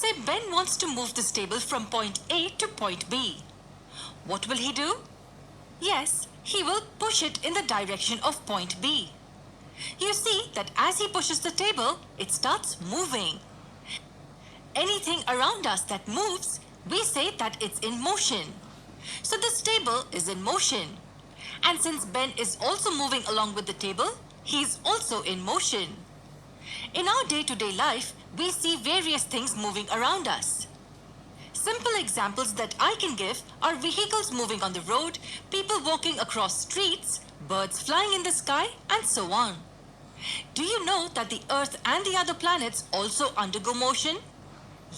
say Ben wants to move this table from point A to point B. What will he do? Yes, he will push it in the direction of point B. You see that as he pushes the table, it starts moving. Anything around us that moves, we say that it's in motion. So this table is in motion. And since Ben is also moving along with the table, he is also in motion. In our day-to-day life, we see various things moving around us. Simple examples that I can give are vehicles moving on the road, people walking across streets, birds flying in the sky, and so on. Do you know that the Earth and the other planets also undergo motion?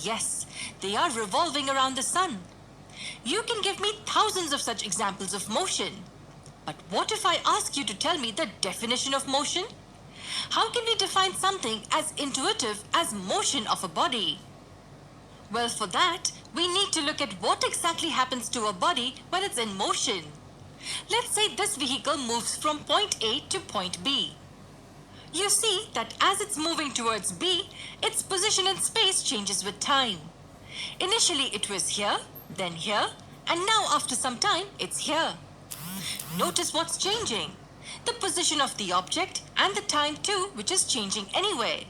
Yes, they are revolving around the sun. You can give me thousands of such examples of motion. But what if I ask you to tell me the definition of motion? How can we define something as intuitive as motion of a body? Well, for that, we need to look at what exactly happens to a body when it's in motion. Let's say this vehicle moves from point A to point B. You see that as it's moving towards B, its position in space changes with time. Initially it was here, then here, and now after some time it's here. Notice what's changing. The position of the object and the time too, which is changing anyway.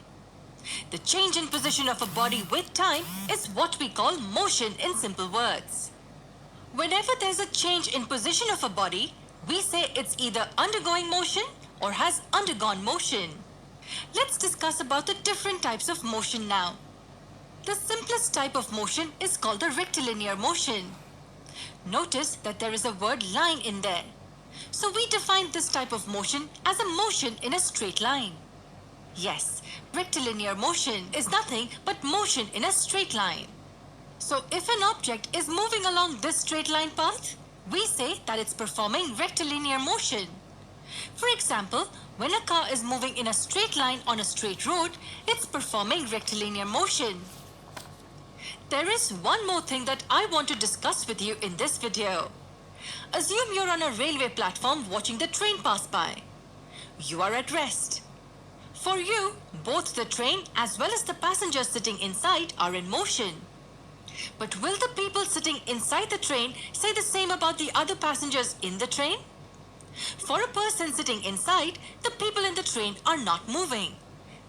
The change in position of a body with time is what we call motion in simple words. Whenever there's a change in position of a body, we say it's either undergoing motion or has undergone motion. Let's discuss about the different types of motion now. The simplest type of motion is called the rectilinear motion. Notice that there is a word line in there. So we define this type of motion as a motion in a straight line. Yes, rectilinear motion is nothing but motion in a straight line. So if an object is moving along this straight line path, we say that it's performing rectilinear motion. For example, when a car is moving in a straight line on a straight road, it's performing rectilinear motion. There is one more thing that I want to discuss with you in this video. Assume you're on a railway platform watching the train pass by. You are at rest. For you, both the train as well as the passengers sitting inside are in motion. But will the people sitting inside the train say the same about the other passengers in the train? For a person sitting inside, the people in the train are not moving.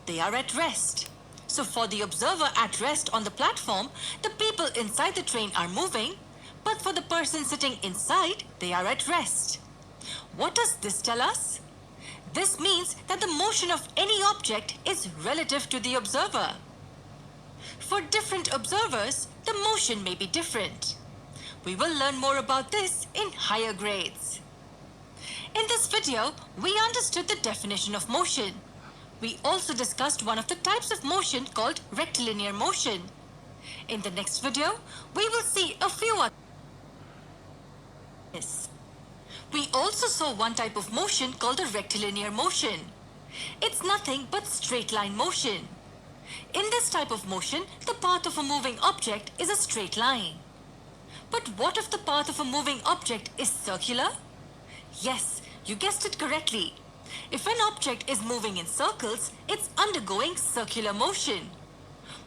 They are at rest. So for the observer at rest on the platform, the people inside the train are moving, but for the person sitting inside, they are at rest. What does this tell us? This means that the motion of any object is relative to the observer. For different observers, the motion may be different. We will learn more about this in higher grades. In this video, we understood the definition of motion. We also discussed one of the types of motion called rectilinear motion. In the next video, we will see a few others. We also saw one type of motion called a rectilinear motion. It's nothing but straight line motion. In this type of motion, the path of a moving object is a straight line. But what if the path of a moving object is circular? Yes, you guessed it correctly. If an object is moving in circles, it's undergoing circular motion.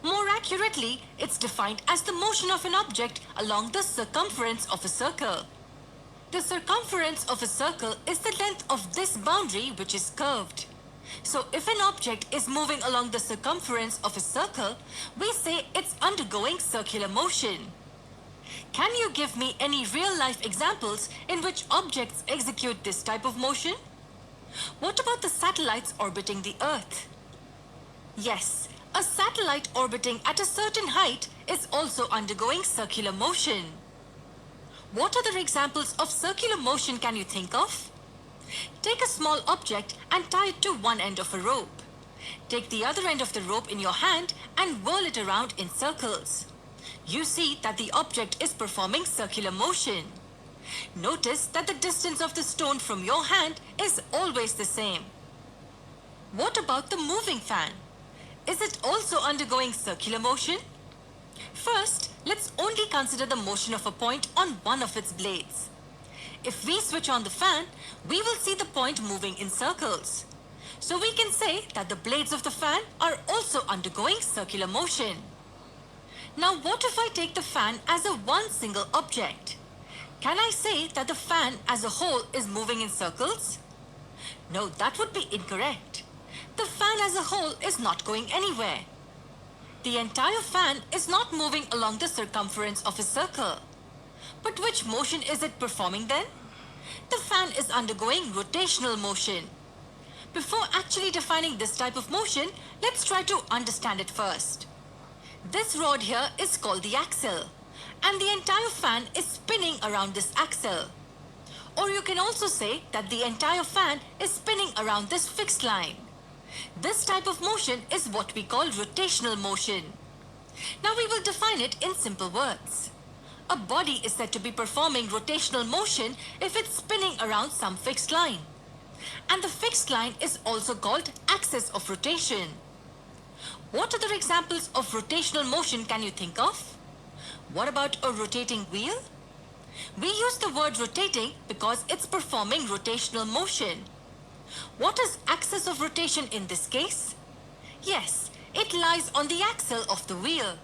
More accurately, it's defined as the motion of an object along the circumference of a circle. The circumference of a circle is the length of this boundary which is curved. So if an object is moving along the circumference of a circle, we say it's undergoing circular motion. Can you give me any real-life examples in which objects execute this type of motion? What about the satellites orbiting the Earth? Yes, a satellite orbiting at a certain height is also undergoing circular motion. What other examples of circular motion can you think of? Take a small object and tie it to one end of a rope. Take the other end of the rope in your hand and whirl it around in circles. You see that the object is performing circular motion. Notice that the distance of the stone from your hand is always the same. What about the moving fan? Is it also undergoing circular motion? First, let's only consider the motion of a point on one of its blades. If we switch on the fan, we will see the point moving in circles. So we can say that the blades of the fan are also undergoing circular motion. Now what if I take the fan as a one single object? Can I say that the fan as a whole is moving in circles? No, that would be incorrect. The fan as a whole is not going anywhere. The entire fan is not moving along the circumference of a circle. But which motion is it performing then? The fan is undergoing rotational motion. Before actually defining this type of motion, let's try to understand it first. This rod here is called the axle, and the entire fan is spinning around this axle. Or you can also say that the entire fan is spinning around this fixed line. This type of motion is what we call rotational motion. Now we will define it in simple words. A body is said to be performing rotational motion if it's spinning around some fixed line. And the fixed line is also called axis of rotation. What other examples of rotational motion can you think of? What about a rotating wheel? We use the word rotating because it's performing rotational motion. What is axis of rotation in this case? Yes, it lies on the axle of the wheel.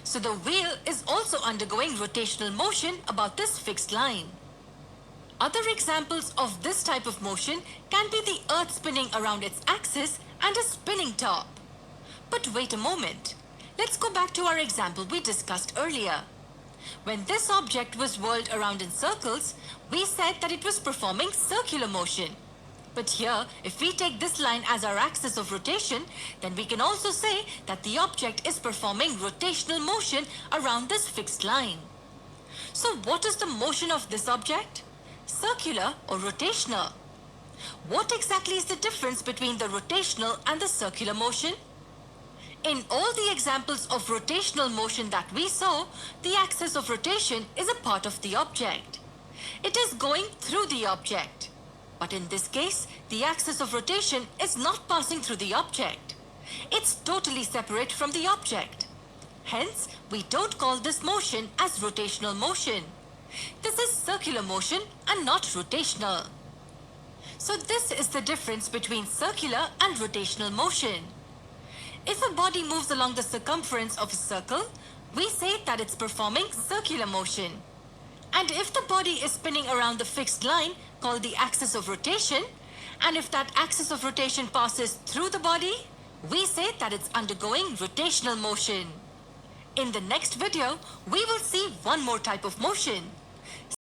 So the wheel is also undergoing rotational motion about this fixed line. Other examples of this type of motion can be the earth spinning around its axis and a spinning top. But wait a moment. Let's go back to our example we discussed earlier. When this object was whirled around in circles, we said that it was performing circular motion. But here, if we take this line as our axis of rotation, then we can also say that the object is performing rotational motion around this fixed line. So what is the motion of this object? Circular or rotational? What exactly is the difference between the rotational and the circular motion? In all the examples of rotational motion that we saw, the axis of rotation is a part of the object. It is going through the object. But in this case, the axis of rotation is not passing through the object. It's totally separate from the object. Hence, we don't call this motion as rotational motion. This is circular motion and not rotational. So this is the difference between circular and rotational motion. If a body moves along the circumference of a circle, we say that it's performing circular motion. And if the body is spinning around the fixed line called the axis of rotation, and if that axis of rotation passes through the body, we say that it's undergoing rotational motion. In the next video, we will see one more type of motion,